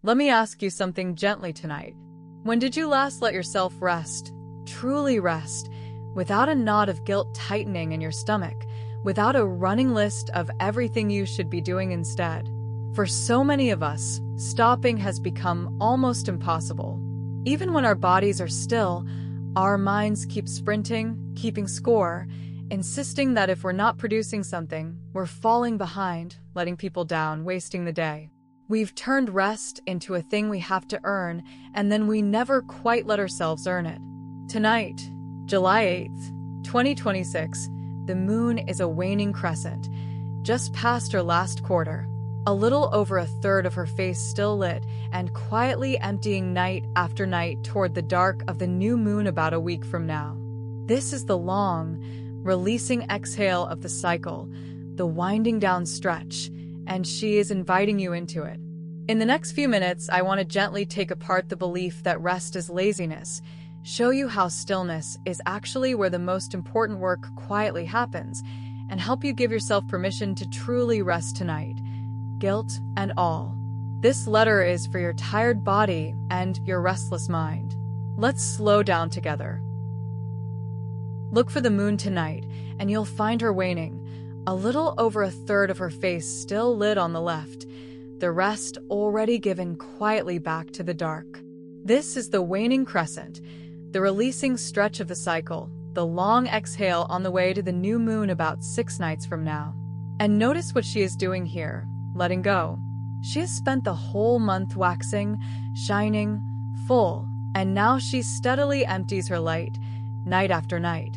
Let me ask you something gently tonight. When did you last let yourself rest, truly rest, without a knot of guilt tightening in your stomach, without a running list of everything you should be doing instead? For so many of us, stopping has become almost impossible. Even when our bodies are still, our minds keep sprinting, keeping score, insisting that if we're not producing something, we're falling behind, letting people down, wasting the day. We've turned rest into a thing we have to earn, and then we never quite let ourselves earn it. Tonight, July 8th, 2026, the moon is a waning crescent, just past her last quarter, a little over a third of her face still lit and quietly emptying night after night toward the dark of the new moon about a week from now. This is the long, releasing exhale of the cycle, the winding down stretch, and she is inviting you into it. In the next few minutes, I want to gently take apart the belief that rest is laziness, show you how stillness is actually where the most important work quietly happens, and help you give yourself permission to truly rest tonight, guilt and all. This letter is for your tired body and your restless mind. Let's slow down together. Look for the moon tonight, and you'll find her waning, a little over a third of her face still lit on the left, the rest already given quietly back to the dark. This is the waning crescent, the releasing stretch of the cycle, the long exhale on the way to the new moon about 6 nights from now. And notice what she is doing here, letting go. She has spent the whole month waxing, shining, full, and now she steadily empties her light, night after night,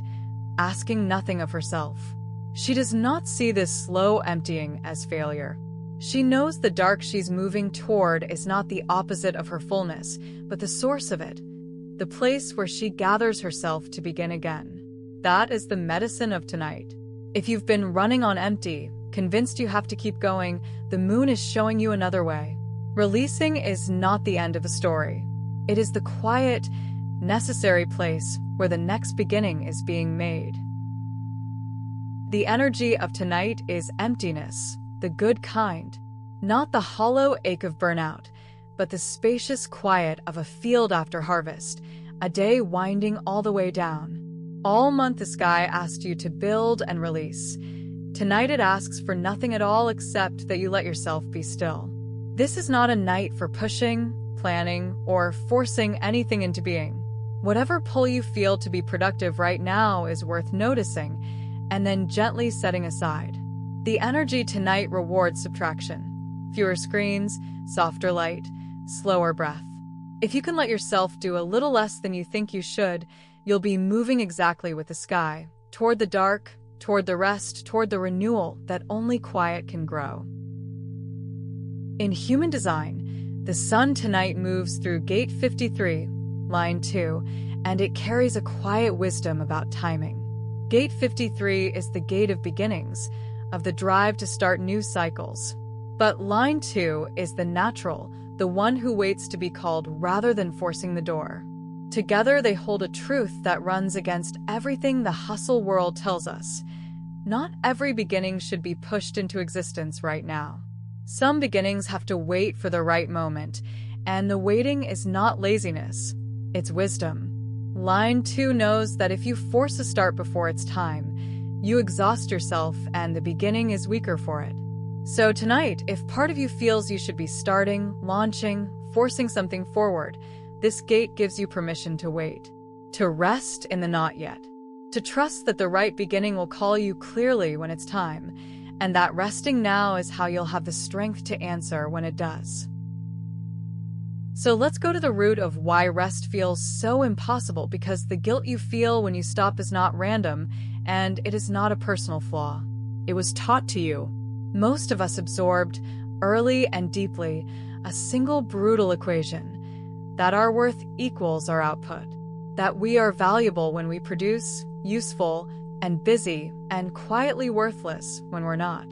asking nothing of herself. She does not see this slow emptying as failure. She knows the dark she's moving toward is not the opposite of her fullness, but the source of it, the place where she gathers herself to begin again. That is the medicine of tonight. If you've been running on empty, convinced you have to keep going, the moon is showing you another way. Releasing is not the end of a story. It is the quiet, necessary place where the next beginning is being made. The energy of tonight is emptiness, the good kind, not the hollow ache of burnout, but the spacious quiet of a field after harvest, a day winding all the way down. All month the sky asked you to build and release. Tonight it asks for nothing at all except that you let yourself be still. This is not a night for pushing, planning, or forcing anything into being. Whatever pull you feel to be productive right now is worth noticing, and then gently setting aside. The energy tonight rewards subtraction. Fewer screens, softer light, slower breath. If you can let yourself do a little less than you think you should, you'll be moving exactly with the sky, toward the dark, toward the rest, toward the renewal that only quiet can grow. In human design, the sun tonight moves through gate 53, line 2, and it carries a quiet wisdom about timing. Gate 53 is the gate of beginnings, of the drive to start new cycles. But line 2 is the natural, the one who waits to be called rather than forcing the door. Together they hold a truth that runs against everything the hustle world tells us. Not every beginning should be pushed into existence right now. Some beginnings have to wait for the right moment, and the waiting is not laziness, it's wisdom. Line 2 knows that if you force a start before it's time, you exhaust yourself and the beginning is weaker for it. So tonight, if part of you feels you should be starting, launching, forcing something forward, this gate gives you permission to wait, to rest in the not yet, to trust that the right beginning will call you clearly when it's time, and that resting now is how you'll have the strength to answer when it does. So let's go to the root of why rest feels so impossible, because the guilt you feel when you stop is not random, and it is not a personal flaw. It was taught to you. Most of us absorbed, early and deeply, a single brutal equation, that our worth equals our output, that we are valuable when we produce, useful, and busy, and quietly worthless when we're not.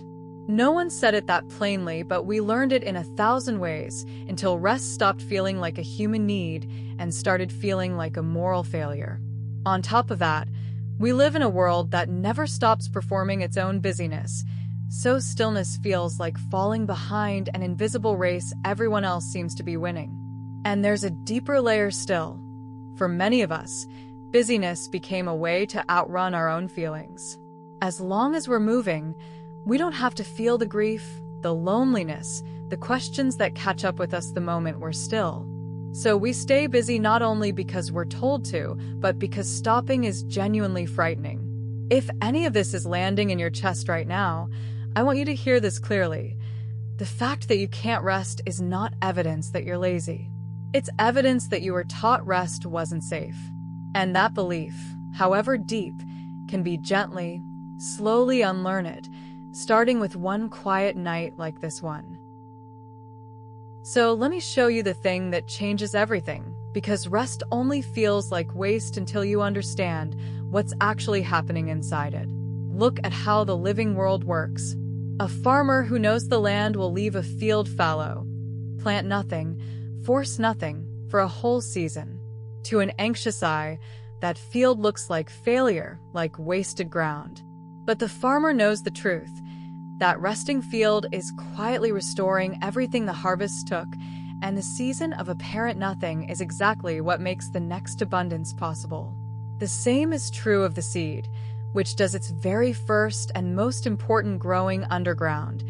No one said it that plainly, but we learned it in 1,000 ways until rest stopped feeling like a human need and started feeling like a moral failure. On top of that, we live in a world that never stops performing its own busyness, so stillness feels like falling behind an invisible race everyone else seems to be winning. And there's a deeper layer still. For many of us, busyness became a way to outrun our own feelings. As long as we're moving, we don't have to feel the grief, the loneliness, the questions that catch up with us the moment we're still. So we stay busy not only because we're told to, but because stopping is genuinely frightening. If any of this is landing in your chest right now, I want you to hear this clearly. The fact that you can't rest is not evidence that you're lazy. It's evidence that you were taught rest wasn't safe. And that belief, however deep, can be gently, slowly unlearned, starting with one quiet night like this one. So let me show you the thing that changes everything, because rest only feels like waste until you understand what's actually happening inside it. Look at how the living world works. A farmer who knows the land will leave a field fallow, plant nothing, force nothing for a whole season. To an anxious eye, that field looks like failure, like wasted ground. But the farmer knows the truth. That resting field is quietly restoring everything the harvest took, and the season of apparent nothing is exactly what makes the next abundance possible. The same is true of the seed, which does its very first and most important growing underground,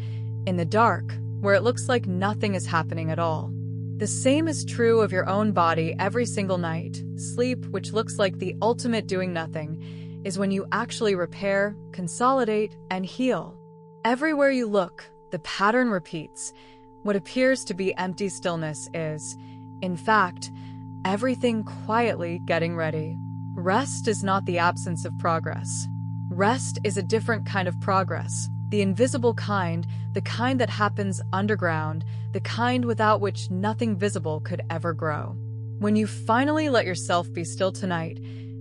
in the dark, where it looks like nothing is happening at all. The same is true of your own body every single night. Sleep, which looks like the ultimate doing nothing, is when you actually repair, consolidate, and heal. Everywhere you look, the pattern repeats. What appears to be empty stillness is, in fact, everything quietly getting ready. Rest is not the absence of progress. Rest is a different kind of progress, the invisible kind, the kind that happens underground, the kind without which nothing visible could ever grow. When you finally let yourself be still tonight,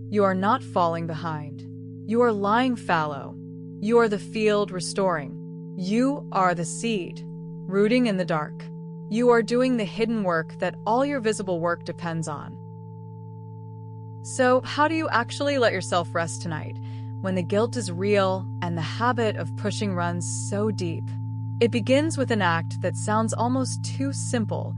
you are not falling behind. You are lying fallow. You are the field restoring. You are the seed, rooting in the dark. You are doing the hidden work that all your visible work depends on. So, how do you actually let yourself rest tonight, when the guilt is real and the habit of pushing runs so deep? It begins with an act that sounds almost too simple,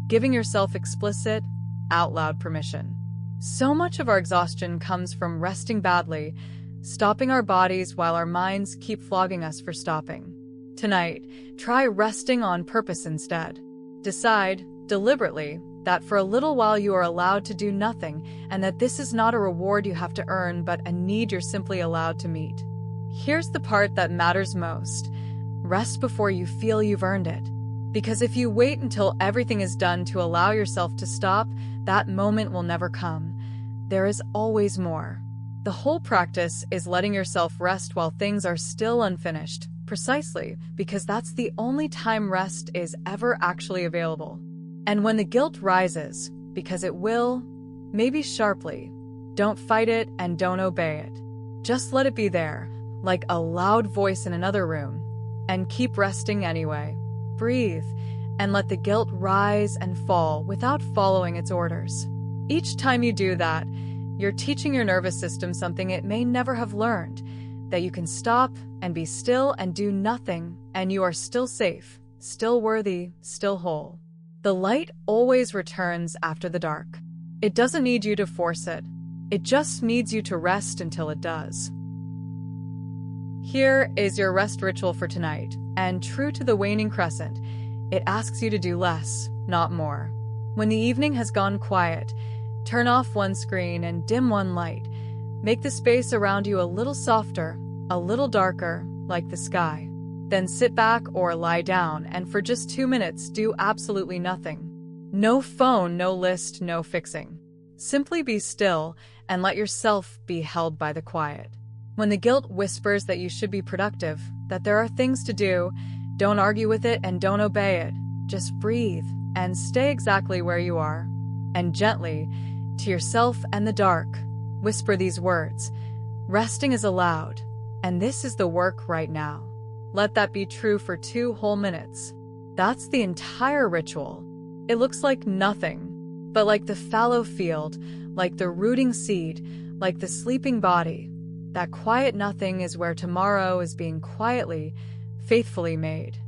giving yourself explicit, out-loud permission. So much of our exhaustion comes from resting badly, stopping our bodies while our minds keep flogging us for stopping. Tonight, try resting on purpose instead. Decide, deliberately, that for a little while you are allowed to do nothing, and that this is not a reward you have to earn but a need you're simply allowed to meet. Here's the part that matters most. Rest before you feel you've earned it. Because if you wait until everything is done to allow yourself to stop, that moment will never come. There is always more. The whole practice is letting yourself rest while things are still unfinished, precisely because that's the only time rest is ever actually available. And when the guilt rises, because it will, maybe sharply, don't fight it and don't obey it. Just let it be there, like a loud voice in another room, and keep resting anyway. Breathe, and let the guilt rise and fall without following its orders. Each time you do that, you're teaching your nervous system something it may never have learned, that you can stop and be still and do nothing, and you are still safe, still worthy, still whole. The light always returns after the dark. It doesn't need you to force it. It just needs you to rest until it does. Here is your rest ritual for tonight, and true to the Waning Crescent, it asks you to do less, not more. When the evening has gone quiet, turn off one screen and dim one light. Make the space around you a little softer, a little darker, like the sky. Then sit back or lie down and for just 2 minutes do absolutely nothing. No phone, no list, no fixing. Simply be still and let yourself be held by the quiet. When the guilt whispers that you should be productive, that there are things to do, don't argue with it and don't obey it. Just breathe and stay exactly where you are. And gently, to yourself and the dark, whisper these words: resting is allowed, and this is the work right now. Let that be true for 2 whole minutes. That's the entire ritual. It looks like nothing, but like the fallow field, like the rooting seed, like the sleeping body. That quiet nothing is where tomorrow is being quietly, faithfully made.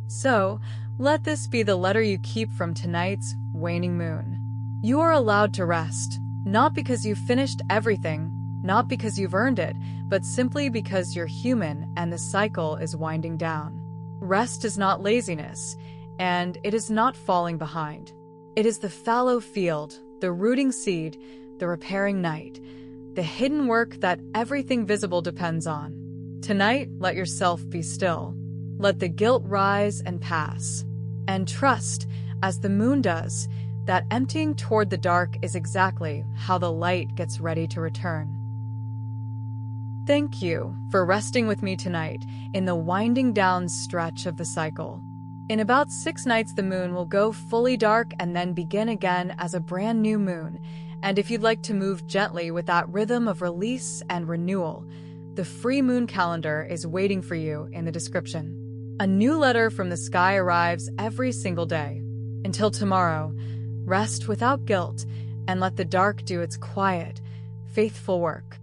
So, let this be the letter you keep from tonight's waning moon. You are allowed to rest, not because you've finished everything, not because you've earned it, but simply because you're human and the cycle is winding down. Rest is not laziness, and it is not falling behind. It is the fallow field, the rooting seed, the repairing night, the hidden work that everything visible depends on. Tonight, let yourself be still. Let the guilt rise and pass. And trust, as the moon does, that emptying toward the dark is exactly how the light gets ready to return. Thank you for resting with me tonight in the winding down stretch of the cycle. In about 6 nights, the moon will go fully dark and then begin again as a brand new moon. And if you'd like to move gently with that rhythm of release and renewal, the free moon calendar is waiting for you in the description. A new letter from the sky arrives every single day. Until tomorrow, rest without guilt and let the dark do its quiet, faithful work.